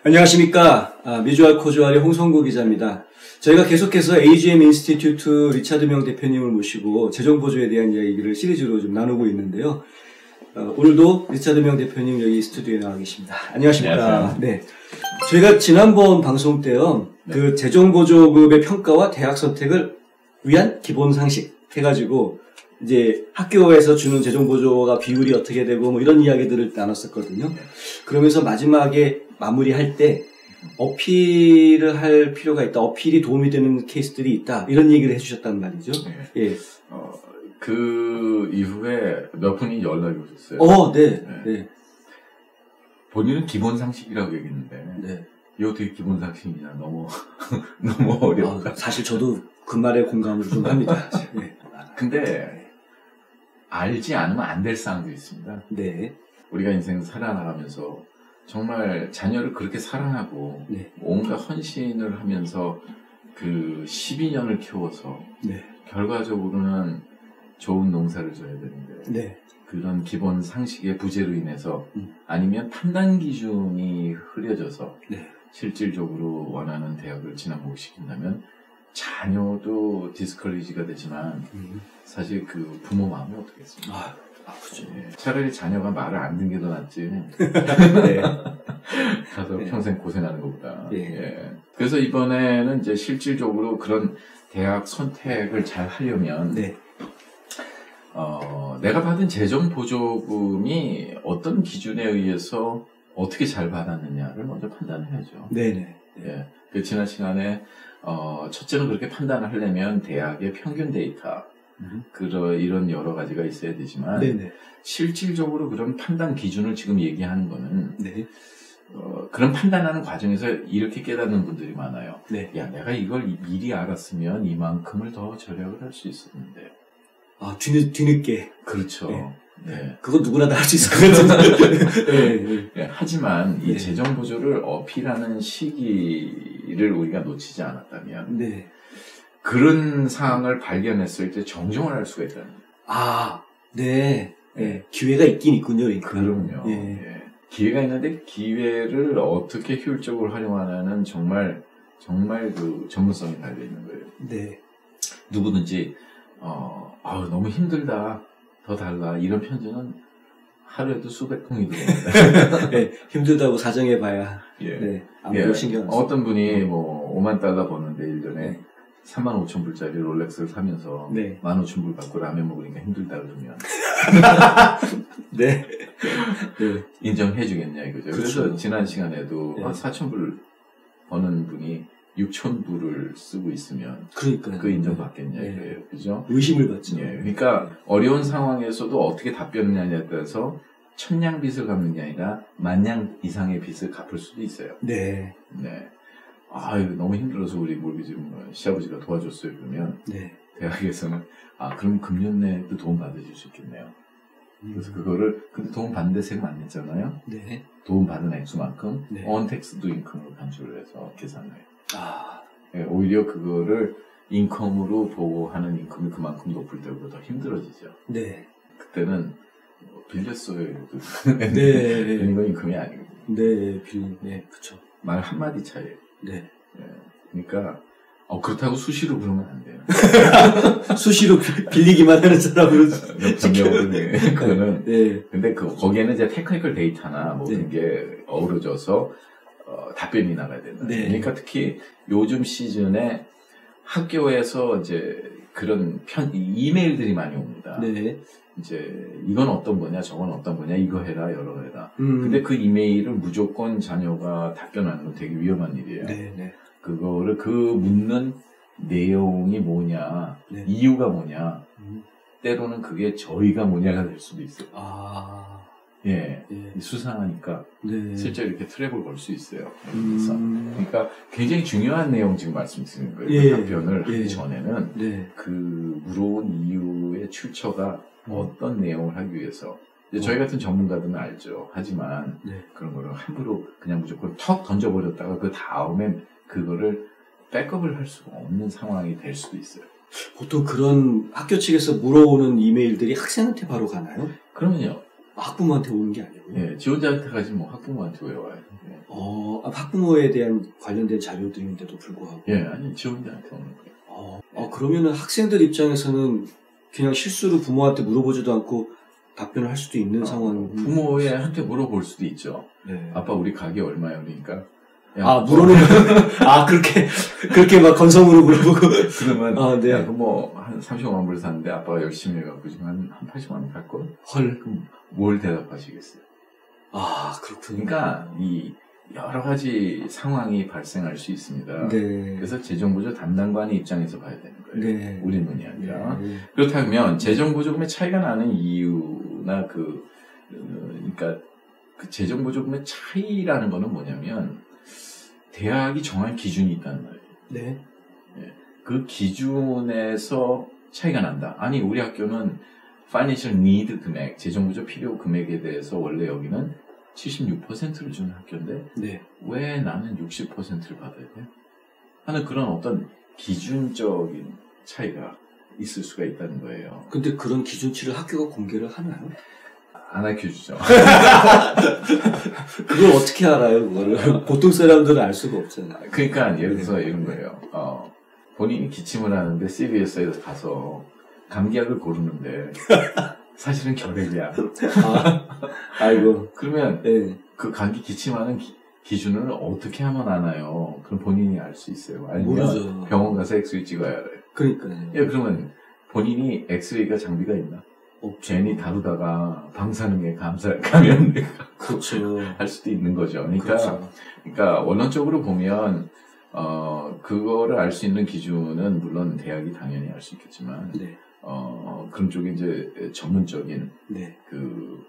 안녕하십니까. 미주알 코주알의 홍성구 기자입니다. 저희가 계속해서 AGM 인스티튜트 리차드 명 대표님을 모시고 재정보조에 대한 이야기를 시리즈로 좀 나누고 있는데요. 오늘도 리차드 명 대표님 여기 스튜디오에 나와 계십니다. 안녕하십니까. 안녕하세요. 네. 저희가 지난번 방송 때요, 네. 그 재정보조급의 평가와 대학 선택을 위한 기본 상식 해가지고, 이제 학교에서 주는 재정보조가 비율이 어떻게 되고 뭐 이런 이야기들을 나눴었거든요. 그러면서 마지막에 마무리할 때 어필을 할 필요가 있다. 어필이 도움이 되는 케이스들이 있다. 이런 얘기를 해주셨단 말이죠. 네. 예. 그 이후에 몇 분이 연락이 오셨어요. 네. 네. 본인은 기본 상식이라고 얘기했는데, 네. 이거 되게 기본 상식이냐. 너무, 너무 어렵다. 사실 저도 그 말에 공감을 좀 합니다. 네. 근데, 알지 않으면 안 될 사항도 있습니다. 네. 우리가 인생 살아나가면서 정말 자녀를 그렇게 사랑하고, 네. 온갖 헌신을 하면서 그 12년을 키워서, 네. 결과적으로는 좋은 농사를 져야 되는데, 네. 그런 기본 상식의 부재로 인해서 아니면 판단 기준이 흐려져서 네. 실질적으로 원하는 대학을 진학 못 시킨다면 자녀도 디스커리지가 되지만 사실 그 부모 마음이 어떻겠습니까? 아프죠. 예, 차라리 자녀가 말을 안 듣는 게 더 낫지. 네. 가서 네. 평생 고생하는 것보다. 예. 예. 그래서 이번에는 이제 실질적으로 그런 대학 선택을 잘 하려면 네. 내가 받은 재정 보조금이 어떤 기준에 의해서 어떻게 잘 받았느냐를 먼저 판단해야죠. 네네. 예. 그 지난 시간에 첫째는 그렇게 판단을 하려면 대학의 평균 데이터, 이런 여러 가지가 있어야 되지만 네네. 실질적으로 그런 판단 기준을 지금 얘기하는 거는 네. 그런 판단하는 과정에서 이렇게 깨닫는 분들이 많아요. 네. 야, 내가 이걸 미리 알았으면 이만큼을 더 절약을 할 수 있었는데. 뒤늦게. 그렇죠. 네. 네. 그거 누구나 다 할 수 있을 것 같은데. 네. 네, 하지만 이 네. 재정 보조를 어필하는 시기를 우리가 놓치지 않았다면 네. 그런 상황을 발견했을 때 정정을 할 수가 있다는 거예요. 네. 네. 기회가 있긴 있군요. 그러니까. 그럼요. 예. 예. 기회가 있는데 기회를 어떻게 효율적으로 활용하냐는 정말 그 전문성이 달려 있는 거예요. 네. 누구든지 너무 힘들다, 더 달라 이런 편지는 하루에도 수백 통이 들어옵니다. 네. 힘들다고 사정해봐야. 예. 네. 아무도 신경 안 써. 어떤 분이 뭐 5만 달러 버는데 1년에 네. 35,000불짜리 롤렉스를 사면서 네. 15,000불 받고 라면 먹으니까 힘들다 그러면 네. 네. 인정해 주겠냐 이거죠. 그렇죠. 그래서 지난 시간에도 네. 4,000불 버는 분이 6,000불을 쓰고 있으면 그러니까요. 그 인정받겠냐 네. 이거예요. 그죠? 의심을 받죠. 예. 그러니까 어려운 상황에서도 어떻게 답변하냐에 따라서 천냥 빚을 갚는 게 아니라 만냥 이상의 빚을 갚을 수도 있어요. 네. 네. 이거 너무 힘들어서 우리 지금 시아버지가 도와줬어요. 그러면 네. 대학에서는 그럼 금년 내에도 도움 받으실 수 있겠네요. 그래서 그거를 근데 도움 받는데 세금 안 냈잖아요. 네. 도움 받은 액수만큼 네. 언택스도 인컴으로 간주를 해서 계산을 해요. 예, 오히려 그거를 인컴으로 보호하는 인컴이 그만큼 높을 때보다 더 힘들어지죠. 네. 그때는 빌렸어요. 네. 이건 인컴이 아니고. 네. 네. 그쵸. 말 한마디 차이에요. 네. 예, 그러니까 그렇다고 수시로 그러면 안 돼요. 수시로 빌리기만 하는 사람으로 그거는 네. 근데 거기에는 이제 테크니컬 데이터나 모든 네. 게 어우러져서 답변이 나가야 된다. 네. 그러니까 특히 요즘 시즌에 학교에서 이제 그런 이메일들이 많이 옵니다. 네. 이제 이건 어떤 거냐, 저건 어떤 거냐, 이거 해라, 여러 해라. 근데 네. 그 이메일을 무조건 자녀가 답변하는 건 되게 위험한 일이에요. 네. 그거를 묻는 내용이 뭐냐, 네. 이유가 뭐냐, 때로는 그게 저희가 뭐냐가 될 수도 있어요. 예, 네. 수상하니까 네. 실제 이렇게 트랩을 걸 수 있어요. 그래서 그러니까 굉장히 중요한 내용 지금 말씀드리는 거예요. 예. 그 답변을 예. 하기 전에는 네. 그 물어온 이유의 출처가 어떤 내용을 하기 위해서 이제 저희 같은 전문가들은 알죠. 하지만 네. 그런 거를 함부로 그냥 무조건 턱 던져버렸다가 그 다음엔 그거를 백업을 할 수가 없는 상황이 될 수도 있어요. 보통 그런 학교 측에서 물어오는 이메일들이 학생한테 바로 가나요? 그러면요. 학부모한테 오는 게 아니고요. 예, 지원자한테 가지 뭐 학부모한테 왜 와요? 예. 학부모에 대한 관련된 자료들인데도 불구하고. 예, 아니 지원자한테 오는 거예요. 그러면은 학생들 입장에서는 그냥 실수로 부모한테 물어보지도 않고 답변을 할 수도 있는 상황. 부모한테 물어볼 수도 있죠. 네. 아빠 우리 가게 얼마야? 그러니까. 물어보면 그렇게 막 건성으로 물어보고. 그러면, 네. 야, 한 30만 불 샀는데 아빠가 열심히 해갖고 지금 한 80만 원 갈걸? 헐. 그럼 뭘 대답하시겠어요? 그렇군요. 그러니까, 이, 여러 가지 상황이 발생할 수 있습니다. 네. 그래서 재정보조 담당관의 입장에서 봐야 되는 거예요. 네. 우리 눈이 아니라. 네. 그렇다면, 재정보조금의 차이가 나는 이유나 그러니까, 그 재정보조금의 차이라는 거는 뭐냐면, 대학이 정한 기준이 있다는 말이에요. 네. 그 기준에서 차이가 난다. 아니, 우리 학교는 Financial Need 금액, 재정부조 필요 금액에 대해서 원래 여기는 76%를 주는 학교인데, 네. 왜 나는 60%를 받아야 돼? 하는 그런 어떤 기준적인 차이가 있을 수가 있다는 거예요. 근데 그런 기준치를 학교가 공개를 하나요? 안 알려주죠. 그걸 어떻게 알아요, 그거를? 보통 사람들은 알 수가 없잖아요. 그러니까, 예를 들어서 이런 거예요. 본인이 기침을 하는데 CVS에 가서 감기약을 고르는데, 사실은 결핵이야. 아이고. 그러면, 네. 그 감기 기침하는 기준을 어떻게 하면 아나요? 그럼 본인이 알 수 있어요. 아니면 모르죠. 병원 가서 엑스레이 찍어야 알아요. 그러니까요. 예, 그러면 본인이 엑스레이가 장비가 있나? 괜히 다루다가 방사능에 가면 그렇죠. 할 수도 있는 거죠. 그러니까, 그렇죠. 그러니까 원론적으로 보면 그거를 알 수 있는 기준은 물론 대학이 당연히 알 수 있겠지만, 네. 그런 쪽에 이제 전문적인 네. 그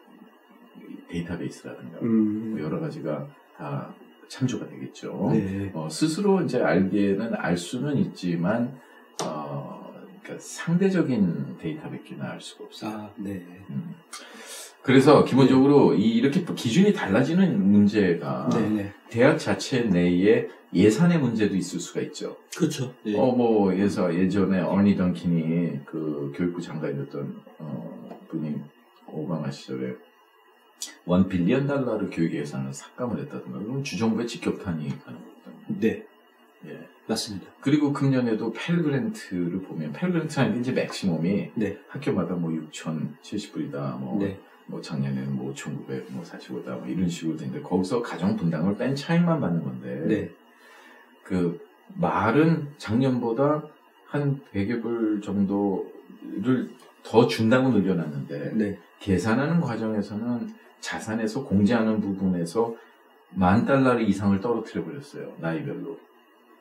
데이터베이스라든가 뭐 여러 가지가 다 참조가 되겠죠. 네. 스스로 이제 알기에는 알 수는 있지만, 그러니까 상대적인 데이터밖에는 알 수가 없어요. 네. 그래서 기본적으로 이렇게 기준이 달라지는 문제가 네. 대학 자체 내에 예산의 문제도 있을 수가 있죠. 그렇죠. 네. 예전에 어니 던킨이 그 교육부 장관이었던 분이 오바마 시절에 $1 빌리언 교육 예산을 삭감을 했다든가 그러면 주정부의 직격탄이 가는 거거든요. 네. 예. 맞습니다. 그리고 금년에도 펠그랜트를 보면 펠그랜트라는 게 이제 맥시멈이 네. 학교마다 뭐 6,070불이다 네. 뭐 작년에는 뭐 5,945다 뭐 이런 식으로 되는데 거기서 가정 분담을 뺀 차이만 받는 건데 네. 그 말은 작년보다 한 100여 불 정도를 더 준다고 늘려놨는데 네. 계산하는 과정에서는 자산에서 공제하는 부분에서 $10,000 이상을 떨어뜨려 버렸어요. 나이별로.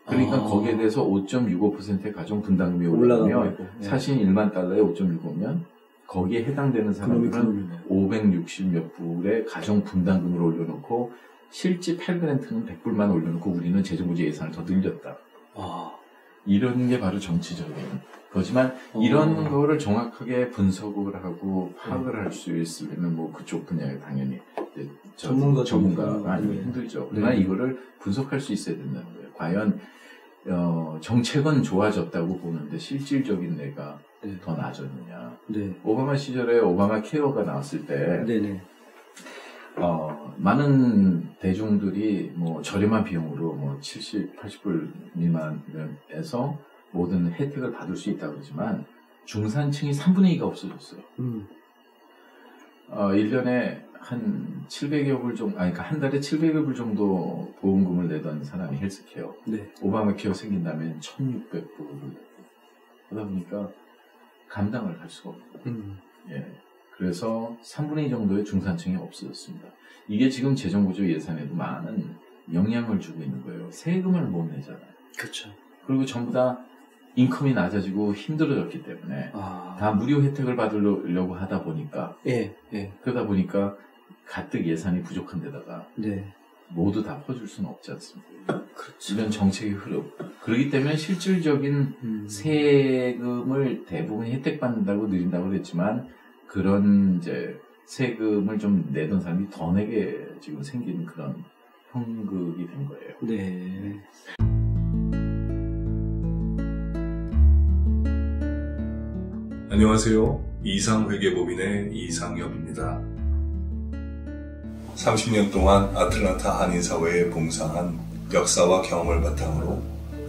그러니까 거기에 대해서 5.65%의 가정 분담금이 올라가면 사실 $10,000에 5.65면 거기에 해당되는 사람들은 560 몇 불의 가정 분담금을 올려놓고 실제 펠그랜트는 100불만 올려놓고 우리는 재정부지 예산을 더 늘렸다. 이런 게 바로 정치적인 거지만 이런 거를 정확하게 분석을 하고 파악을 할 수 있으려면 뭐 그쪽 분야에 당연히 전문가가 아니면 힘들죠. 그러나 이거를 분석할 수 있어야 된다는 거예요. 과연 정책은 좋아졌다고 보는데 실질적인 내가 더 나아졌느냐. 네. 오바마 시절에 오바마 케어가 나왔을 때 네네. 많은 대중들이 뭐 저렴한 비용으로 뭐 70, 80불 미만에서 모든 혜택을 받을 수 있다고 그러지만 중산층이 3분의 2가 없어졌어요. 1년에 한 700여 불 정도, 그러니까 한 달에 700여 불 정도 보험금을 내던 사람이 헬스케어. 네. 오바마 케어 생긴 다음에 1,600불을 하다 보니까 감당을 할 수가 없어요. 예. 그래서 3분의 2 정도의 중산층이 없어졌습니다. 이게 지금 재정부조 예산에도 많은 영향을 주고 있는 거예요. 세금을 못 내잖아요. 그렇죠. 그리고 전부 다 인컴이 낮아지고 힘들어졌기 때문에 다 무료 혜택을 받으려고 하다 보니까 그러다 보니까 가뜩 예산이 부족한 데다가 모두 다 퍼줄 수는 없지 않습니까? 그렇죠. 이런 정책의 흐름. 그렇기 때문에 실질적인 세금을 대부분 혜택받는다고 느린다고 그랬지만 그런 이제 세금을 좀 내던 사람이 더 내게 지금 생기는 그런 형극이 된 거예요. 네. 안녕하세요. 이상회계법인의 이상엽입니다. 30년 동안 아틀란타 한인사회에 봉사한 역사와 경험을 바탕으로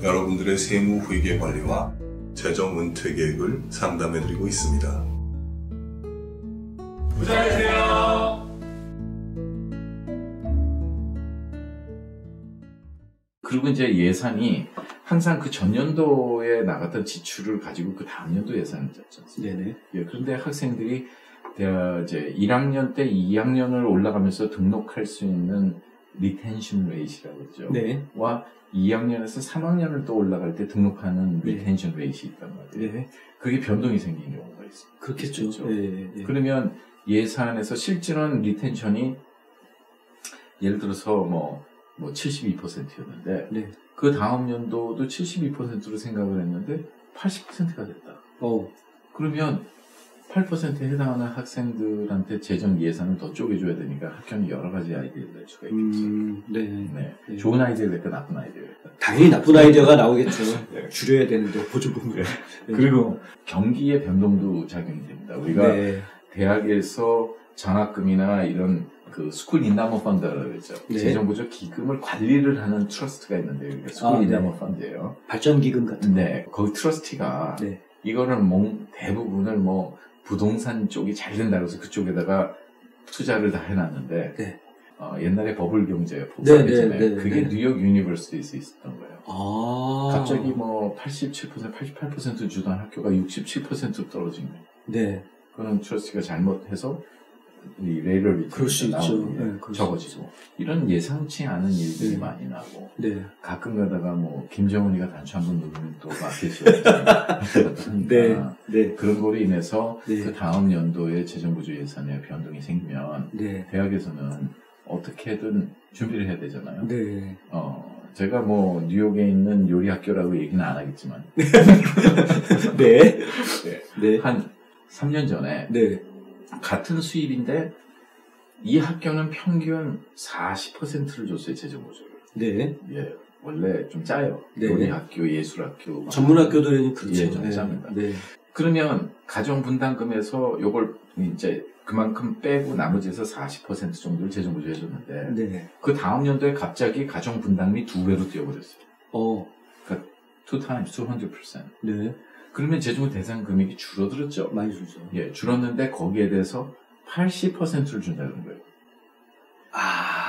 여러분들의 세무 회계 관리와 재정 은퇴 계획을 상담해드리고 있습니다. 부자 되세요. 그리고 이제 예산이 항상 그 전년도에 나갔던 지출을 가지고 그 다음 연도 예산을 잡지 않습니까? 네네. 예, 그런데 학생들이 이제 1학년 때 2학년을 올라가면서 등록할 수 있는 리텐션 레이시라고 그러죠. 네. 와 2학년에서 3학년을 또 올라갈 때 등록하는 리텐션 레이시 있단 말이에요. 네. 그게 변동이 생긴 경우가 있습니다. 그렇겠죠. 그렇죠? 네. 그러면 예산에서 실질은 리텐션이 예를 들어서 뭐 72%였는데 네. 그 다음 연도도 72%로 생각을 했는데 80%가 됐다. 그러면 8%에 해당하는 학생들한테 재정 예산을 더 쪼개줘야 되니까 학교는 여러 가지 아이디어를 낼 수가 있겠죠. 네. 좋은 아이디어를 낼까 나쁜 아이디어를 낼까. 당연히 나쁜 아이디어가 나오겠죠. 네. 줄여야 되는데 보조금을. 네. 그리고 경기의 변동도 작용이 됩니다. 우리가 대학에서 장학금이나 이런 그 스쿨 인다모 펀드라고 그러죠. 재정부적 기금을 관리를 하는 트러스트가 있는데 그게 스쿨 인다모 펀드예요. 발전기금 같은 거. 네. 거기 트러스티가 이거를 대부분을 부동산 쪽이 잘 된다고 해서 그쪽에다가 투자를 다 해놨는데 옛날에 버블 경제에 폭삭했잖아요. 그게 뉴욕 유니버시티에서 있었던 거예요. 갑자기 87%, 88% 주던 학교가 67% 떨어진 거예요. 네. 그거는 트러스티가 잘못해서 이 레이럴 리턴이 나오는 게 적어지고 이런 예상치 않은 일들이 많이 나고 가끔 가다가 김정은이가 단추 한번 누르면 또 마켓이 그런 거로 인해서 그 다음 연도에 재정부조 예산에 변동이 생기면 대학에서는 어떻게든 준비를 해야 되잖아요. 제가 뉴욕에 있는 요리 학교라고 얘기는 안 하겠지만 한 3년 전에 같은 수입인데 이 학교는 평균 40%를 줬어요, 재정보조를. 예, 원래 좀 짜요. 요리학교, 예술학교. 전문학교들은 그렇죠. 예, 좀 짭니다. 그러면 가정분담금에서 요걸 이제 그만큼 빼고 나머지에서 40% 정도를 재정보조 해줬는데 그 다음 연도에 갑자기 가정분담이 2배로 뛰어버렸어요. 그러니까 200%. 그러면 재정부 대상 금액이 줄어들었죠. 많이 줄죠. 예, 줄었는데 거기에 대해서 80%를 준다는 거예요.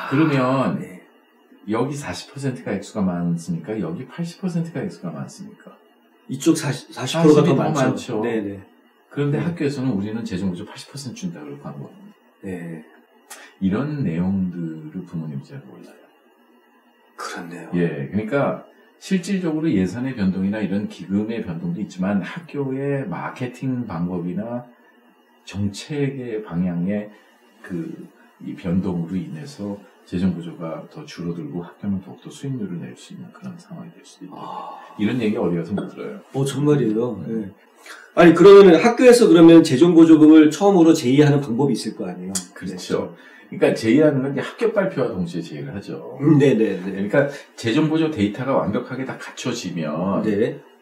그러면 여기 40%가 액수가 많습니까? 여기 80%가 액수가 많습니까? 이쪽 40%가 더 많죠. 그런데 학교에서는 우리는 재정부조 80% 준다 그러고 한 겁니다. 이런 내용들을 부모님이 잘 몰라요. 그렇네요. 예, 그러니까 실질적으로 예산의 변동이나 이런 기금의 변동도 있지만 학교의 마케팅 방법이나 정책의 방향의 이 변동으로 인해서 재정부조가 더 줄어들고 학교는 더욱더 수익률을 낼 수 있는 그런 상황이 될 수도 있다. 이런 얘기 어디 가서 못 들어요. 정말이에요. 아니 그러면 학교에서 그러면 재정보조금을 처음으로 제의하는 방법이 있을 거 아니에요? 그렇죠. 그러니까 제의하는 건 학교 발표와 동시에 제의를 하죠. 그러니까 재정보조 데이터가 완벽하게 다 갖춰지면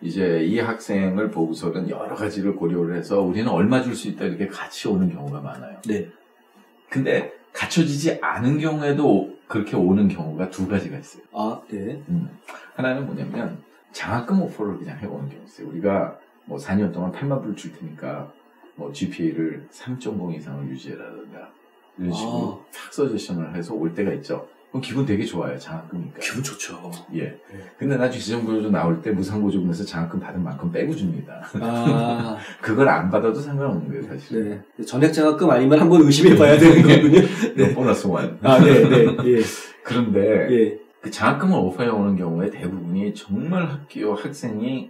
이제 이 학생을 보고서는 여러 가지를 고려를 해서 우리는 얼마 줄 수 있다 이렇게 같이 오는 경우가 많아요. 근데 갖춰지지 않은 경우에도 그렇게 오는 경우가 두 가지가 있어요. 하나는 뭐냐면 장학금 오퍼를 그냥 해오는 경우 있어요. 우리가 4년 동안 8만 불 줄 테니까 GPA를 3.0 이상을 유지해라든가 이런 식으로 탁 서제션을 해서 올 때가 있죠. 그럼 기분 되게 좋아요. 장학금이니까. 기분 좋죠. 예. 근데 나중에 재정보조 나올 때 무상보조금에서 장학금 받은 만큼 빼고 줍니다. 그걸 안 받아도 상관없는 거예요, 사실. 전액 장학금 아니면 한번 의심해 봐야 되는 거군요. 보너스 원. 그런데 그 장학금을 오퍼해 오는 경우에 대부분이 정말 학생이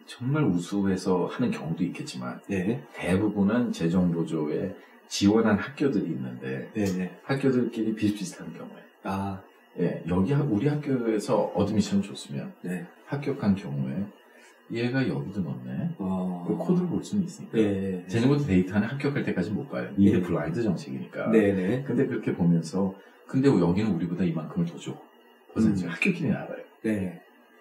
정말 우수해서 하는 경우도 있겠지만 대부분은 재정보조에 지원한 학교들이 있는데 학교들끼리 비슷비슷한 경우에 우리 학교에서 어드미션 줬으면 합격한 경우에 얘가 여기도 넣네. 그 코드를 볼 수는 있으니까. 재정보조 데이터는 합격할 때까지 못 봐요. 이게 블라인드 정책이니까. 근데 그렇게 보면서 근데 여기는 우리보다 이만큼을 더 줘. 퍼센트 학교끼리는 알아요.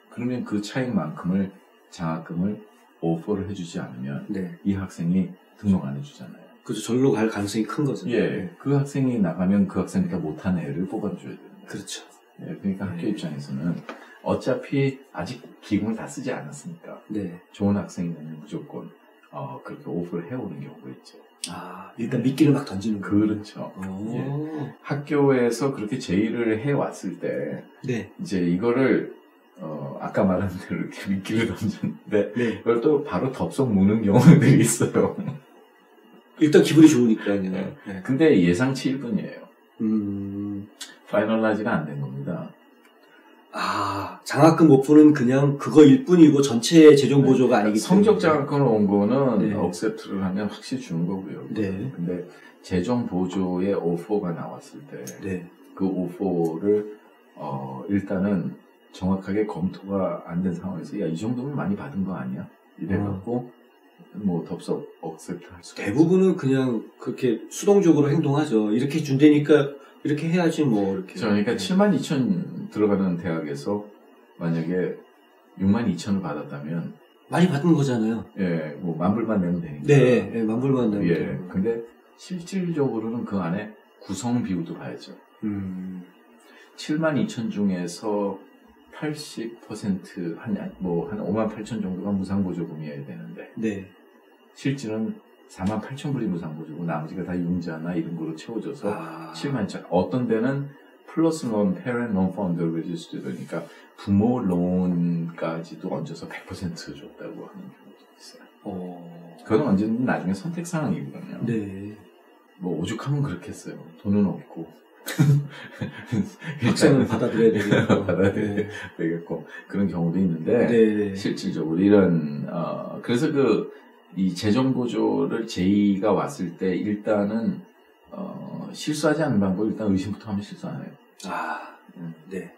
그러면 그 차익만큼을 장학금을 오퍼를 해주지 않으면 이 학생이 등록 안 해주잖아요. 그죠. 절로 갈 가능성이 큰 거죠. 예, 그 학생이 나가면 그 학생보다 못한 애를 뽑아줘야 됩니다. 그렇죠. 예, 그러니까 학교 입장에서는 어차피 아직 기금을 다 쓰지 않았으니까 네. 좋은 학생이면 무조건 그렇게 오프를 해오는 경우가 있죠. 아, 일단 미끼를 막 던지는 거. 그렇죠. 예. 학교에서 그렇게 제의를 해왔을 때 네. 이제 이거를 아까 말한 대로 이렇게 미끼를 던졌는데 네. 이걸 또 바로 덥석 무는 경우들이 있어요. 일단 기분이 좋으니까요. 네. 네. 근데 예상치 1분이에요. 파이널라이즈가 안 된 겁니다. 아, 장학금 오프는 그냥 그거일 뿐이고 전체 재정 보조가 아니기 때문에. 성적 장학금을 온 거는 네. 억셉트를 하면 확실히 주는 거고요. 네. 근데 재정 보조의 오퍼가 나왔을 때 네. 그 오퍼를 일단은 정확하게 검토가 안 된 상황에서 야, 이 정도면 많이 받은 거 아니야? 이래갖고 뭐 덥석 억셉트 할 수가 대부분은 그냥 그렇게 수동적으로 행동하죠. 이렇게 준다니까 이렇게 해야지 뭐 이렇게. 그러니까 72,000 들어가는 대학에서 만약에 62,000을 받았다면 많이 받은 거잖아요. 예, 뭐 만불만 내면 되니까. 네, 네 만불만 내면 예. 돼요. 근데 실질적으로는 그 안에 구성 비율도 봐야죠. 72,000 중에서 80% 한 58,000 정도가 무상보조금이어야 되는데 네. 실질은 48,000불이 무상보조금, 나머지가 다 융자나 이런 거로 채워져서 72,000. 어떤 데는 플러스 론, 페렌 론 펀드 레지스트드, 그러니까 부모 론까지도 얹어서 100% 줬다고 하는 경우도 있어요. 그건 언제든 나중에 선택 사항이거든요. 네. 뭐 오죽하면 그렇겠어요. 돈은 없고. 학생은 받아들여야 되겠고. 받아들여야 되겠고. 그런 경우도 있는데, 네. 실질적으로 이런, 그래서 이 재정보조를 제의가 왔을 때 일단은, 실수하지 않는 방법, 일단 의심부터 하면 실수 안 해요. 네.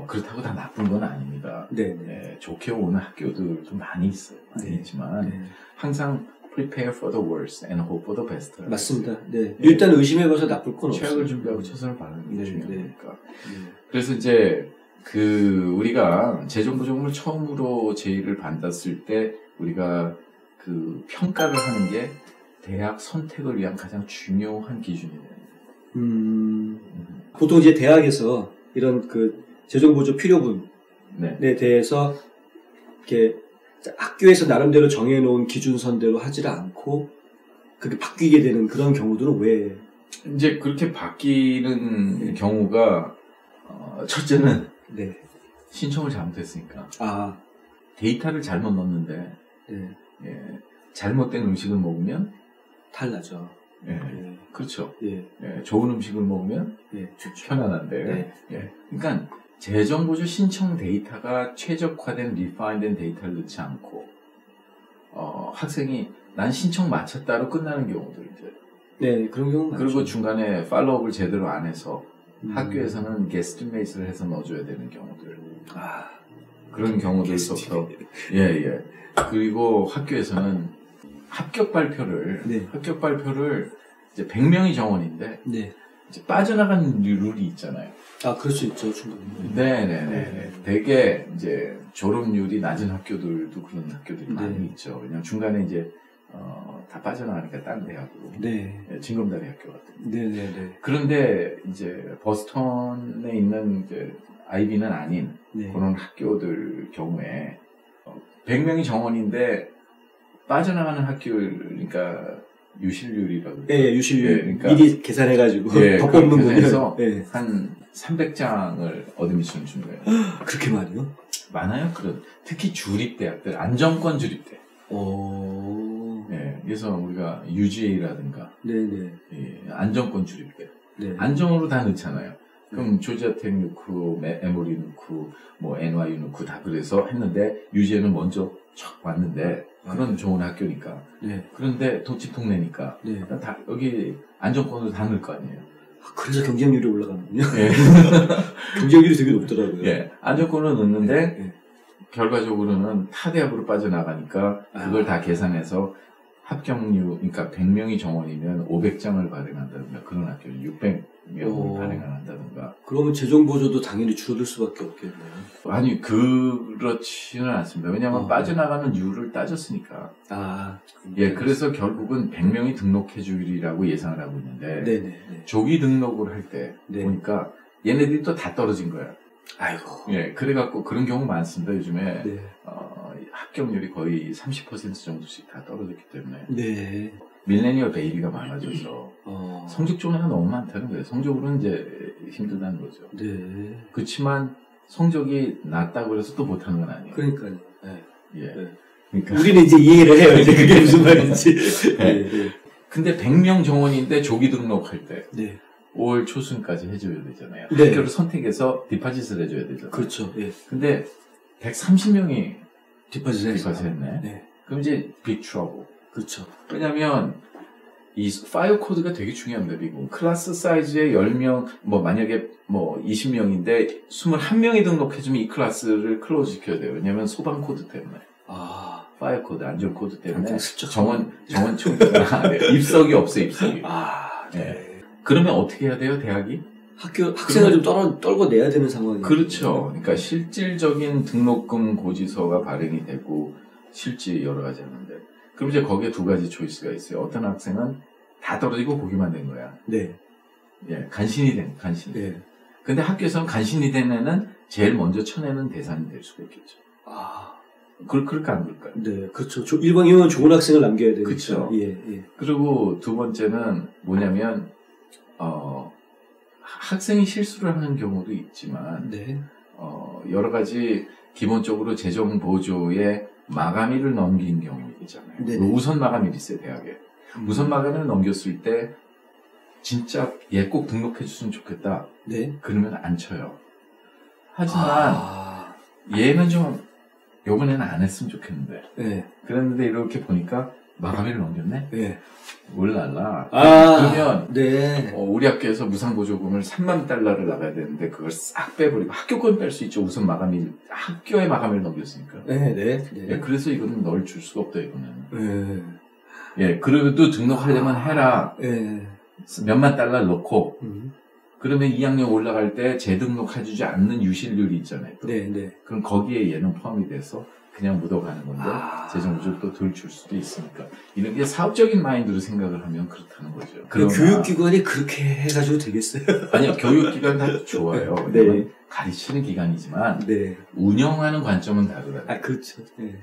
그렇다고 다 나쁜 건 아닙니다. 네. 네, 좋게 오는 학교들도 많이 있어요. 많이 있지만, 항상 prepare for the worst and hope for the best. 맞습니다. 네. 일단 의심해봐서 나쁠 건 없어요. 최악을 준비하고 최선을 바라는 게 중요하니까. 네. 그래서 이제 우리가 재정보조금을 처음으로 제의를 받았을 때 우리가 그 평가를 하는 게 대학 선택을 위한 가장 중요한 기준이 됩니다. 보통 이제 대학에서 이런 그 재정보조 필요분에 대해서 이렇게 학교에서 나름대로 정해놓은 기준선대로 하지를 않고 그렇게 바뀌게 되는 그런 경우들은 왜? 이제 그렇게 바뀌는 경우가 첫째는 네. 신청을 잘못했으니까. 데이터를 잘못 넣었는데 네. 예, 잘못된 음식을 먹으면 탈나죠. 예, 그렇죠. 예. 예, 좋은 음식을 먹으면 좋죠. 편안한데. 네. 예. 그러니까 재정보조 신청 데이터가 최적화된 리파인된 데이터를 넣지 않고 학생이 난 신청 마쳤다로 끝나는 경우들 이제. 네, 그런 경우 많죠. 그리고 중간에 팔로우업을 제대로 안 해서 학교에서는 게스트메이트를 해서 넣어줘야 되는 경우들. 그런 경우들부터 예. 그리고 학교에서는 합격 발표를 이제 100명이 정원인데 이제 빠져나간 룰이 있잖아요. 그럴 수 있죠, 충분히. 네네네. 되게 이제 졸업률이 낮은 학교들도 그런 학교들이 많이 있죠. 왜냐면 중간에 이제 다 빠져나가니까 딴 대학으로. 징검다리 학교 같은. 네네네. 그런데 이제 버스턴에 있는 이제 아이비는 아닌 그런 학교들 경우에 100명이 정원인데 빠져나가는 학교, 그러니까 유실률이라고. 예, 유실률. 그러니까 미리 계산해가지고 더 뽑는 거예요. 한 300장을 어드미션을 준 거예요. 그렇게 많이요? 많아요. 특히 주립대학들, 안정권 주립대. 그래서 우리가 UGA라든가, 안정권 주립대. 안정으로 다 넣잖아요. 그럼 조지아텍 넣고, 에모리 넣고, 뭐 NYU 넣고 다 그래서 했는데 UGA는 먼저 촥 왔는데 그런 좋은 학교니까. 그런데 집 동네니까 다 여기 안정권으로 다 넣을 거 아니에요. 그래서 경쟁률이 올라가는군요. 경쟁률이 되게 높더라고요. 안정권을 넣는데 결과적으로는 타 대학으로 빠져나가니까 그걸 다 계산해서 합격률, 그러니까 100명이 정원이면 500장을 발행한다든가 그런 학교는 600명을 발행한다든가. 그러면 재정 보조도 당연히 줄어들 수밖에 없겠네요. 아니 그렇지는 않습니다. 왜냐하면 빠져나가는 이유를 따졌으니까. 예, 그래서 결국은 100명이 등록해 주리라고 예상을 하고 있는데 네네. 조기 등록을 할 때 보니까 얘네들이 또 다 떨어진 거야. 아이고. 예, 그래갖고 그런 경우 많습니다. 요즘에 네. 합격률이 거의 30% 정도씩 다 떨어졌기 때문에. 네. 밀레니얼 베이비가 많아져서 성적 좋은 애가 너무 많다는 거예요. 성적으로는 이제 힘들다는 거죠. 네. 그렇지만 성적이 낮다고 해서 또 못하는 건 아니에요. 그러니까요. 네. 예. 네. 그러니까 우리는 이제 이해를 해요. 이제 그게 무슨 말인지. 네. 근데 100명 정원인데 조기 등록할 때 네. 5월 초순까지 해줘야 되잖아요. 네. 학교를 선택해서 디파짓을 해줘야 되잖아요. 그렇죠. 예. 근데 130명이 디파짓 했네. 네. 그럼 이제 빅 트러블. 그렇죠. 왜냐면 이 파이어 코드가 되게 중요합니다. 미국 클래스 사이즈에 10명 만약에 20명인데 21명이 등록해주면 이 클래스를 클로즈 시켜야 돼요. 왜냐면 소방 코드 때문에. 파이어 코드, 안전 코드 때문에 정원 네. 입석이 없어 입석이. 네. 그러면 어떻게 해야 돼요, 대학이? 학생을 좀 떨고 내야 되는 상황이에요. 그렇죠. 그러니까 실질적인 등록금 고지서가 발행이 되고 실지 여러 가지 하는데. 그럼 이제 거기에 두 가지 초이스가 있어요. 어떤 학생은 다 떨어지고 보기만 된 거야. 네. 예, 간신히. 네. 근데 학교에서는 간신히 된 애는 제일 먼저 쳐내는 대상이 될 수가 있겠죠. 그럴까 안 그럴까요? 네, 그렇죠. 일반이면 좋은 학생을 남겨야 되니까. 그렇죠. 예. 그리고 두 번째는 뭐냐면, 학생이 실수를 하는 경우도 있지만, 네. 여러 가지 기본적으로 재정 보조에 마감일을 넘긴 경우 있잖아요. 우선 마감일이 있어요, 대학에. 우선 마감일을 넘겼을 때, 진짜 얘 꼭 등록해 줬으면 좋겠다. 네. 그러면 안 쳐요. 하지만, 얘는 좀, 요번에는 안 했으면 좋겠는데. 네. 그랬는데 이렇게 보니까 마감일을 넘겼네? 네. 몰랄라. 그러면, 네. 우리 학교에서 무상보조금을 $30,000를 나가야 되는데, 그걸 싹 빼버리고, 학교권 뺄 수 있죠. 우선 마감일, 학교의 마감일을 넘겼으니까. 네. 예, 그래서 이거는 널 줄 수가 없다, 이거는. 네. 예, 그래도 등록하려면 해라. 네. 몇만 달러 넣고, 그러면 2학년 올라갈 때 재등록해주지 않는 유실률이 있잖아요. 또. 네. 그럼 거기에 얘는 포함이 돼서 그냥 묻어가는 건데, 재정부를 또 덜 줄 수도 있으니까. 이런 게 사업적인 마인드로 생각을 하면 그렇다는 거죠. 교육기관이 그렇게 해가지고 되겠어요? 아니요, 교육기관 다 좋아요. 네. 가르치는 기관이지만, 네. 운영하는 관점은 다르다. 그렇죠. 네.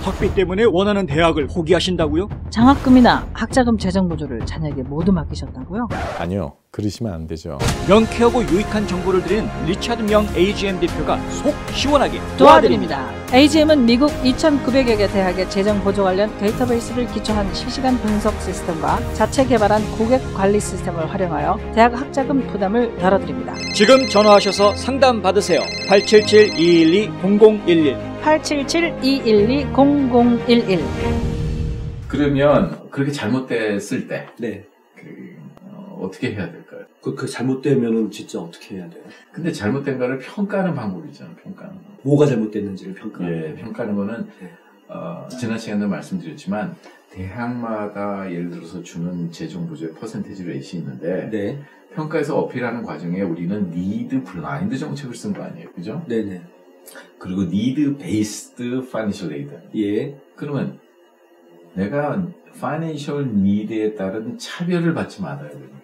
학비 때문에 원하는 대학을 포기하신다고요? 장학금이나 학자금 재정 보조를 자녀에게 모두 맡기셨다고요? 아니요, 그러시면 안 되죠. 명쾌하고 유익한 정보를 드리는 리차드 명 AGM 대표가 속 시원하게 도와드립니다. AGM은 미국 2,900여 개 대학의 재정 보조 관련 데이터베이스를 기초한 실시간 분석 시스템과 자체 개발한 고객 관리 시스템을 활용하여 대학 학자금 부담을 덜어드립니다. 지금 전화하셔서 상담 받으세요. 877-212-0011 877-212-0011 그러면 그렇게 잘못됐을 때 네. 어떻게 해야 될까요? 그 잘못되면은 진짜 어떻게 해야 돼요? 근데 잘못된 거를 평가하는 방법이 있잖아요. 평가하는 거. 뭐가 잘못됐는지를 평가하는 예, 평가하는 거는 지난 시간에 말씀드렸지만 대학마다 예를 들어서 주는 재정 보조의 퍼센테이지 레이시 있는데 네. 평가에서 어필하는 과정에 우리는 니드 블라인드 정책을 쓴 거 아니에요, 그죠? 네네. 그리고 니드 베이스드 파이낸셜 에이드. 예. 그러면 내가 파이낸셜 니드에 따른 차별을 받지 말아야 되는 거예요.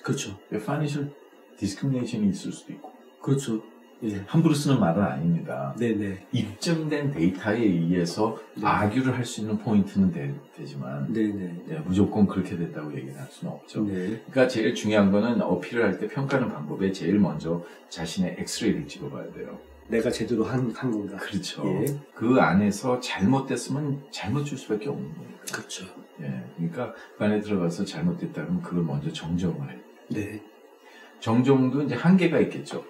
그렇죠. 파이낸셜 디스크리미네이션이 있을 수도 있고. 그렇죠. 예. 함부로 쓰는 말은 아닙니다. 네네. 입증된 데이터에 의해서 아규를 할 수 있는 포인트는 되지만 네네. 무조건 그렇게 됐다고 얘기는 할 수는 없죠. 네. 그러니까 제일 중요한 거는 어필을 할 때 평가하는 방법에 제일 먼저 자신의 엑스레이를 찍어봐야 돼요. 내가 제대로 한 건가. 그렇죠. 예. 그 안에서 잘못됐으면 잘못 줄 수밖에 없는 거니까. 그렇죠. 예. 그러니까 그 안에 들어가서 잘못됐다면 그걸 먼저 정정을 해요. 네. 정정도 이제 한계가 있겠죠.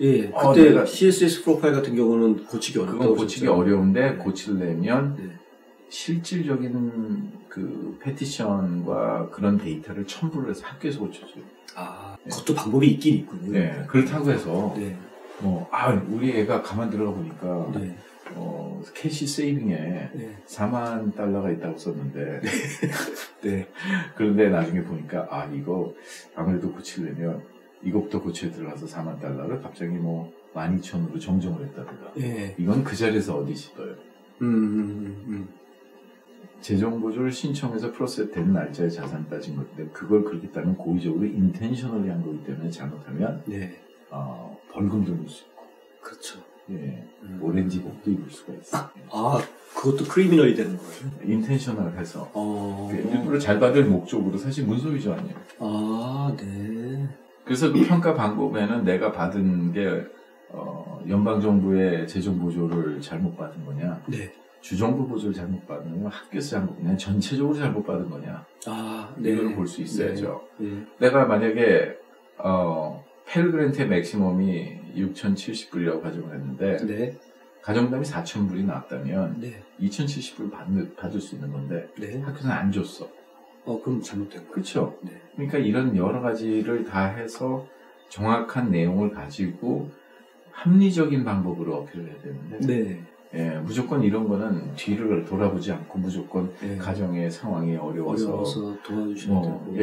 예. 그때 CSS 프로파일 같은 경우는 고치기 어렵다고. 그건 고치기 어려운데 고치려면 네. 실질적인 그 페티션과 그런 데이터를 첨부를 해서 학교에서 고쳐줘요. 그것도 방법이 있긴 있군요. 네. 그렇다고 해서 네. 우리 애가 가만 들어가 보니까 네. 캐시 세이빙에 네. 4만 달러가 있다고 썼는데 네. 그런데 나중에 보니까 이거 아무래도 고치려면 이것부터 고쳐야 들어가서 4만 달러를 갑자기 뭐 12,000으로 정정을 했다든가. 네. 이건 그 자리에서 어디시 떠요. 재정보조를 신청해서 프로세스 된 날짜에 자산 따진 건데 그걸 그렇게 따면 고의적으로 인텐셔널리 한 거기 때문에 잘못하면 네. 벌금도 물 수 있고 그렇죠. 예, 오렌지복도 입을 수가 있어요. 그것도 크리미널이 되는 거예요. 인텐셔널 해서 일부러 잘 받을 목적으로 사실 문서위조 아니에요. 네. 그래서 그 평가 방법에는 내가 받은 게 연방정부의 재정보조를 잘못 받은 거냐, 네. 주정부 보조를 잘못 받은 거냐, 학교에서 잘못 받은 거냐, 전체적으로 잘못 받은 거냐, 네. 이걸 볼 수 있어야죠. 네. 내가 만약에 펠그랜트의 맥시멈이 6,070불이라고 가정을 했는데 네. 가정담이 4,000불이 나왔다면 네. 2,070불 받을 수 있는 건데 네. 학교는 안 줬어. 그럼 잘못된 거예요. 그렇죠. 네. 그러니까 이런 여러 가지를 다 해서 정확한 내용을 가지고 합리적인 방법으로 어필을 해야 되는데 네. 예, 무조건 이런 거는 뒤를 돌아보지 않고 무조건 네. 가정의 상황이 어려워서 도와주시면 되고.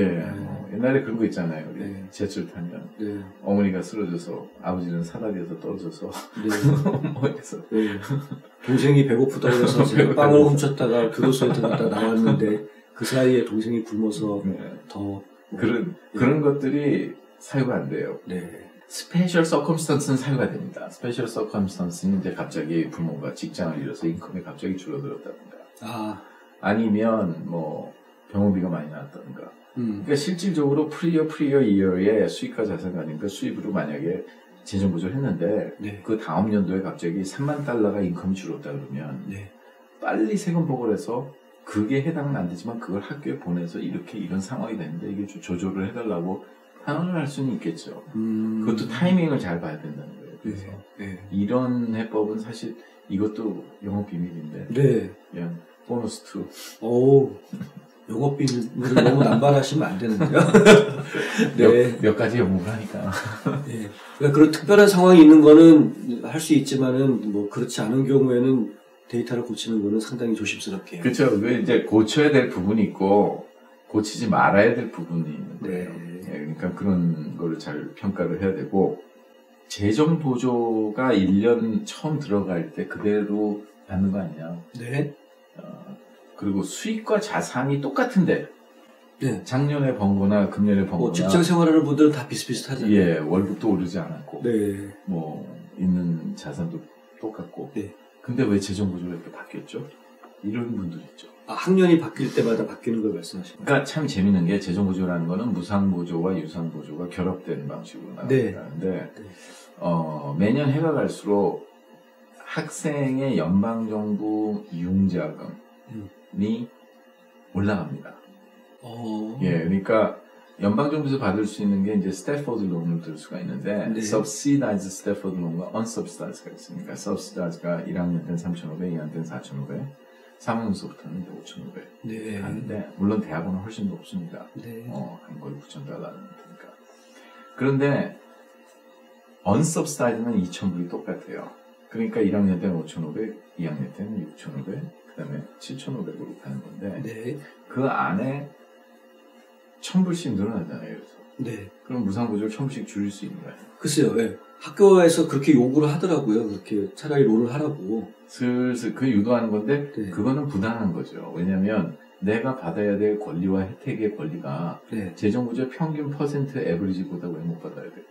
옛날에 그런 거 있잖아요. 우리 네. 지하철 타면 네. 어머니가 쓰러져서 아버지는 사다리에서 떨어져서 네. 뭐 해서 네. 동생이 배고프다고 해서 제가 빵을 훔쳤다가 교도소에 들어갔다 나왔는데 그 사이에 동생이 굶어서 더 그런 것들이 사유가 안 돼요. 네. 스페셜 서컴스턴스는 사유가 됩니다. 스페셜 서컴스턴스는 이제 갑자기 부모가 직장을 잃어서 인컴이 갑자기 줄어들었다든가. 아니면 뭐 병원비가 많이 나왔다든가. 그러니까 실질적으로 프리어 이어의 수익과 자산가 아닌가 수입으로 만약에 재정 보조를 했는데 네. 그 다음 연도에 갑자기 3만 달러가 인컴이 줄었다 그러면 네. 빨리 세금 보고를 해서 그게 해당은 안 되지만 그걸 학교에 보내서 이런 상황이 되는데 이게 조절을 해달라고 상황을 할 수는 있겠죠. 그것도 타이밍을 잘 봐야 된다는 거예요. 그래서 이런 해법은 사실 이것도 영업 비밀인데 그냥 보너스 2. 영업 비밀을 너무 남발하시면 안 되는데요. 몇 가지 영업을 하니까. 네. 그러니까 그런 특별한 상황이 있는 거는 할 수 있지만은 뭐 그렇지 않은 경우에는 데이터를 고치는 거는 상당히 조심스럽게. 그렇죠. 그 이제 고쳐야 될 부분이 있고 고치지 말아야 될 부분이 있는 거예요. 그러니까 그런 거를 잘 평가를 해야 되고 재정 보조가 1년 처음 들어갈 때 그대로 받는 거 아니냐. 네. 그리고 수익과 자산이 똑같은데 네. 작년에 번 거나 금년에 번 거나 직장 생활하는 분들은 다 비슷비슷하잖아요. 예, 월급도 오르지 않았고 네. 뭐 있는 자산도 똑같고 네. 근데 왜 재정 보조가 이렇게 바뀌었죠? 이런 분들 있죠. 학년이 바뀔 때마다 바뀌는 걸 말씀하시는 거예요? 그러니까 참 재밌는 게 재정 보조라는 거는 무상 보조와 유상 보조가 결합된 방식으로 나타나는데 매년 해가 갈수록 학생의 연방정부 유흥자금이 올라갑니다. 예, 그러니까 연방정부에서 받을 수 있는 게 이제 스태포드 론을 들 수가 있는데 subsidized 스태포드 론과 unsubsidized가 있으니까 subsidized가 1학년 때는 3,500, 2학년 때는 4,500, 3학년서부터는 이제 5,500 하는데 물론 대학원은 훨씬 높습니다. 한 거의 9,000달러는 되니까. 그런데 unsubsidized는 2,000불이 똑같아요. 그러니까 1학년 때는 5,500, 2학년 때는 6,500, 그 다음에 7,500으로 가는 건데 그 안에 1,000불씩 늘어나잖아요. 그래서. 그럼 무상보조를 1,000불씩 줄일 수 있는 거예요. 글쎄요. 학교에서 그렇게 요구를 하더라고요. 그렇게 차라리 롤을 하라고. 슬슬 그 유도하는 건데 그거는 부당한 거죠. 왜냐하면 내가 받아야 될 권리와 혜택의 권리가 재정보조의 평균 퍼센트 에버리지보다 왜 못 받아야 돼요.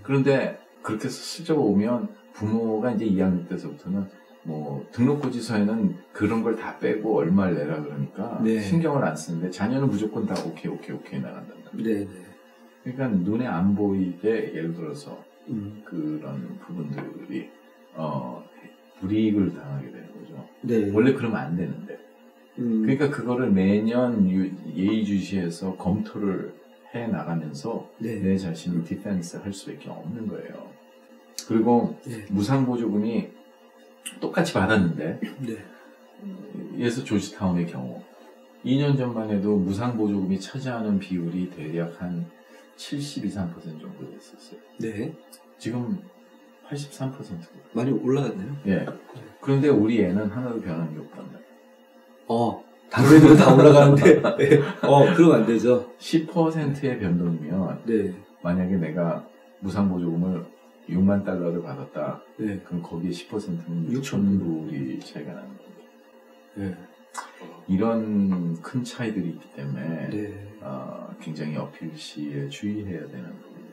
그런데 그렇게 해서 실제로 오면 부모가 이제 2학년 때서부터는 뭐 등록고지서에는 그런 걸 다 빼고 얼마를 내라 그러니까 신경을 안 쓰는데 자녀는 무조건 다 오케이 나간단 말이에요. 그러니까 눈에 안 보이게 예를 들어서 그런 부분들이 불이익을 당하게 되는 거죠. 원래 그러면 안 되는데. 그러니까 그거를 매년 예의주시해서 검토를 해 나가면서 내 자신을 디펜스 할 수밖에 없는 거예요. 그리고 무상보조금이 똑같이 받았는데 예서 조지타운의 경우 2년 전만 해도 무상보조금이 차지하는 비율이 대략 한 70, 23% 정도 됐었어요. 지금 83%. 많이 올라갔네요. 예. 그런데 우리 애는 하나도 변한 게 없단다. 다른 애들은 다 올라가는데, 네. 그러면 안 되죠. 10%의 변동이면, 네. 만약에 내가 무상보조금을 6만 달러를 받았다. 네. 그럼 거기에 10%는 6천 불이 차이가 나는 거예요. 네. 이런 큰 차이들이 있기 때문에, 네. 굉장히 어필 시에 주의해야 되는 부분이에요.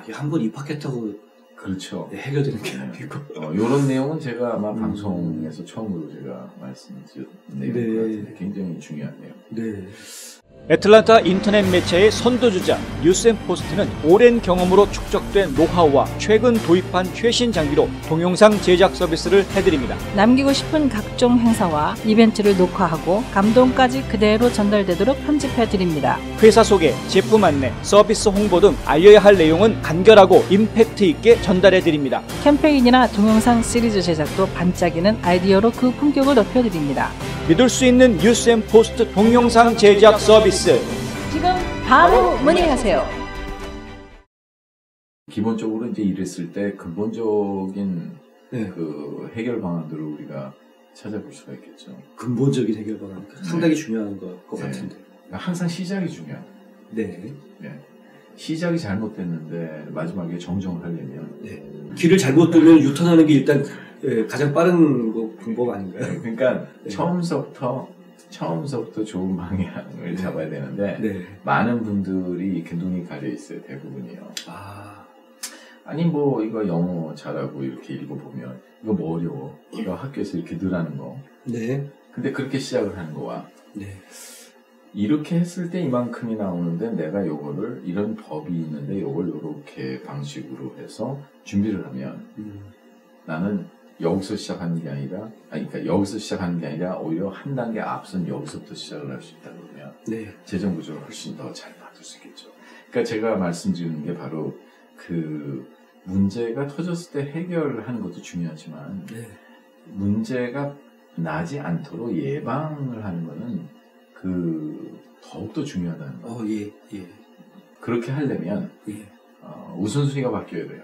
이게 한 번 입학했다고 그렇죠. 네, 해결되는 게 아니고. 이런 내용은 제가 아마 방송에서 처음으로 제가 말씀드린 내용 같은데 굉장히 중요한 내용. 네. 애틀란타 인터넷 매체의 선도주자 뉴스앤포스트는 오랜 경험으로 축적된 노하우와 최근 도입한 최신 장비로 동영상 제작 서비스를 해드립니다. 남기고 싶은 각종 행사와 이벤트를 녹화하고 감동까지 그대로 전달되도록 편집해드립니다. 회사 소개, 제품 안내, 서비스 홍보 등 알려야 할 내용은 간결하고 임팩트 있게 전달해드립니다. 캠페인이나 동영상 시리즈 제작도 반짝이는 아이디어로 그 품격을 높여드립니다. 믿을 수 있는 뉴스앤포스트 동영상 제작 서비스. 지금 바로 문의하세요. 기본적으로 이제 이랬을 때 근본적인 네. 그 해결 방안들을 우리가 찾아볼 수가 있겠죠. 근본적인 해결 방안. 상당히 중요한 것 네. 같은데. 항상 시작이 중요해요. 네. 네. 시작이 잘못됐는데 마지막에 정정을 하려면 네. 길을 잘못 들면 유턴하는 게 일단 가장 빠른 방법 아닌가요? 그러니까 네. 처음서부터 좋은 방향을 잡아야 되는데 네. 많은 분들이 눈이 가려 있어요. 대부분이요. 아니 뭐 이거 영어 잘하고 이렇게 읽어보면 이거 뭐 어려워. 이거 학교에서 이렇게 늘 하는 거. 네. 근데 그렇게 시작을 하는 거와 네. 이렇게 했을 때 이만큼이 나오는데 내가 요거를 이런 법이 있는데 요걸 요렇게 방식으로 해서 준비를 하면 나는 여기서 시작하는 게 아니라 그러니까 여기서 시작하는 게 아니라 오히려 한 단계 앞선 여기서부터 시작을 할 수 있다 그러면 네. 재정 구조를 훨씬 더 잘 받을 수 있겠죠. 그러니까 제가 말씀드리는 게 바로 그 문제가 터졌을 때 해결하는 것도 중요하지만 네. 문제가 나지 않도록 예방을 하는 거는 그 더욱더 중요하다는 거예요. 예. 그렇게 하려면 예. 우선순위가 바뀌어야 돼요.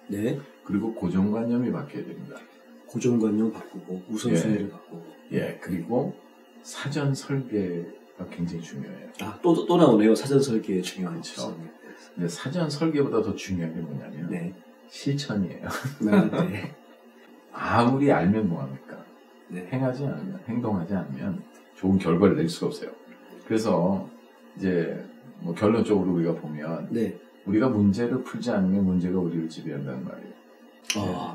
네. 그리고 고정관념이 바뀌어야 됩니다. 고정관념 바꾸고 우선순위를 바꾸고. 예, 그리고 사전 설계가 굉장히 중요해요. 또 나오네요. 사전 설계 중요한 그렇죠. 근데 사전 설계보다 더 중요한 게 뭐냐면 네. 실천이에요. 네. 아무리 알면 뭐합니까? 네. 행동하지 않으면 좋은 결과를 낼 수가 없어요. 그래서 이제 뭐 결론적으로 우리가 보면 네. 우리가 문제를 풀지 않으면 문제가 우리를 지배한다는 말이에요.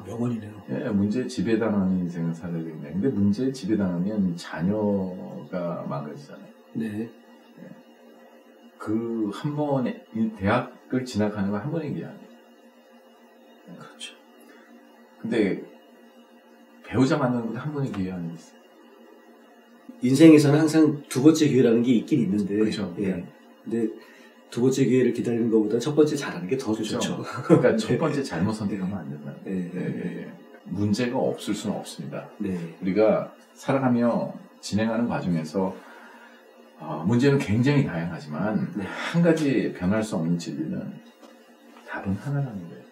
명언이네요. 예, 문제에 지배당하는 인생을 살아야 되는데 근데 문제에 지배당하면 자녀가 망가지잖아요. 네. 그 한 번에 대학을 진학하는 건 한 번의 기회 아니에요. 그렇죠. 근데 배우자 만나는 것도 한 번의 기회 아니겠어요? 인생에서는 항상 두 번째 기회라는 게 있긴 있는데. 그렇죠. 예. 근데 두 번째 기회를 기다리는 것보다 첫 번째 잘하는 게 더 그렇죠. 좋죠. 그러니까 첫 번째 잘못 선택하면 안 된다. 네. 문제가 없을 수는 없습니다. 네. 우리가 살아가며 진행하는 과정에서 문제는 굉장히 다양하지만 네. 한 가지 변할 수 없는 진리는 답은 하나라는 거예요.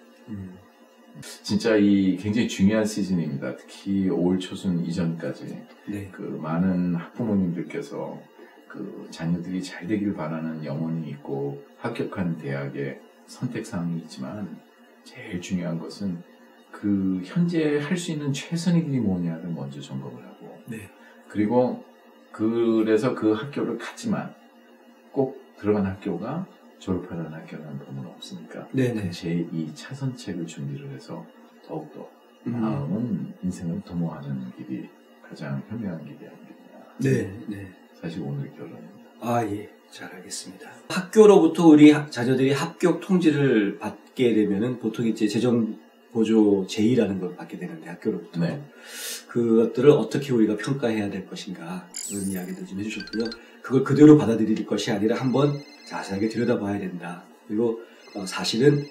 진짜 이 굉장히 중요한 시즌입니다. 특히 올 초순 이전까지 네. 그 많은 학부모님들께서 그 자녀들이 잘 되기를 바라는 염원이 있고 합격한 대학의 선택사항이 있지만 제일 중요한 것은 그 현재 할 수 있는 최선의 길이 뭐냐를 먼저 점검을 하고 네. 그리고 그래서 그 학교를 갔지만 꼭 들어간 학교가 졸업하라는 학교라는 법은 없으니까 네네. 제2 차선책을 준비를 해서 더욱더 다음은 인생을 도모하는 길이 가장 현명한 길이 아니겠냐. 네. 사실 오늘 결론입니다. 예. 잘 알겠습니다. 학교로부터 우리 자녀들이 합격 통지를 받게 되면은 보통 이제 재정보조 제2라는 걸 받게 되는데 학교로부터. 네. 그것들을 어떻게 우리가 평가해야 될 것인가 그런 이야기도 좀 해주셨고요. 그걸 그대로 받아들일 것이 아니라 한번 자세하게 들여다봐야 된다. 그리고 사실은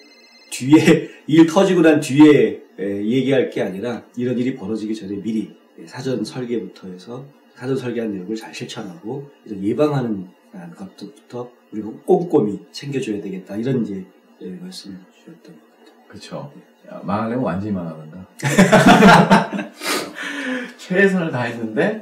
뒤에 일 터지고 난 뒤에 얘기할 게 아니라 이런 일이 벌어지기 전에 미리 사전 설계부터 해서 사전 설계한 내용을 잘 실천하고 이런 예방하는 것부터 우리가 꼼꼼히 챙겨줘야 되겠다. 이런 이제 말씀을 주셨던 것 같아요. 그쵸. 망하려면 완전히 망하는가. 최선을 다했는데,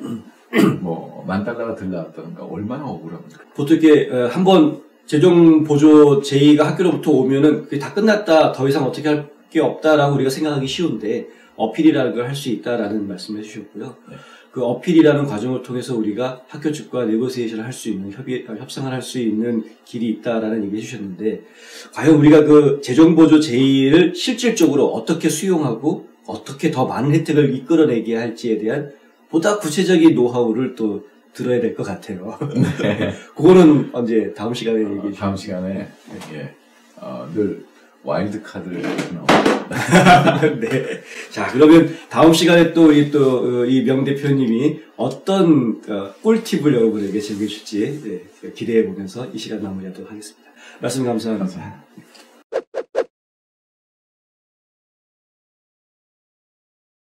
뭐, $10,000가 들나왔다든가, 얼마나 억울합니까? 보통 이렇게, 한번 재정 보조 제의가 학교로부터 오면은 그게 다 끝났다, 더 이상 어떻게 할 게 없다라고 우리가 생각하기 쉬운데, 어필이라는 걸 할 수 있다라는 말씀을 해주셨고요. 네. 그 어필이라는 과정을 통해서 우리가 학교 측과 네고시에이션을 할 수 있는, 협상을 할 수 있는 길이 있다라는 얘기 해주셨는데, 과연 우리가 그 재정보조 제의를 실질적으로 어떻게 수용하고, 어떻게 더 많은 혜택을 이끌어내게 할지에 대한 보다 구체적인 노하우를 또 들어야 될 것 같아요. 네. 그거는 언제 다음 시간에 얘기해 주시죠. 다음 시간에, 예, 늘 와일드 카드를 나옵니다. 네. 자, 그러면 다음 시간에 또 이 명 대표님이 어떤 꿀팁을 여러분에게 제공해 줄지 기대해 보면서 이 시간 마무리하도록 하겠습니다. 말씀 감사합니다.